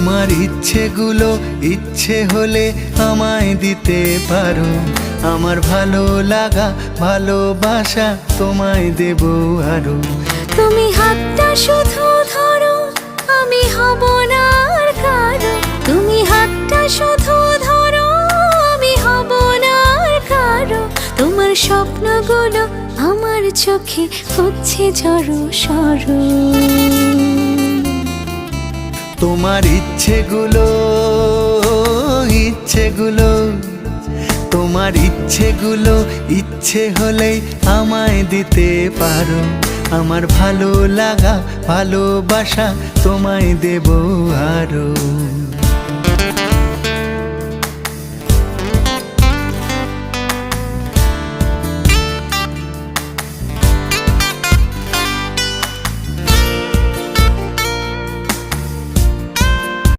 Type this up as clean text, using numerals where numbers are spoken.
তোমার ইচ্ছেগুলো ইচ্ছে হলে আমায় দিতে পারো। আমার ভালো লাগা ভালোবাসা তোমায় দেব আরো। তুমি হাতটা শুধু ধরো, আমি হব না আর কারো। তুমি হাতটা শুধু ধরো, আমি হব না আর কারো। তোমার স্বপ্নগুলো আমার চোখে হচ্ছে ঝড়ো সরো। তোমার ইচ্ছেগুলো তোমার ইচ্ছেগুলো ইচ্ছে হলেই আমায় দিতে পারো। আমার ভালো লাগা ভালোবাসা তোমায় দেব আরো।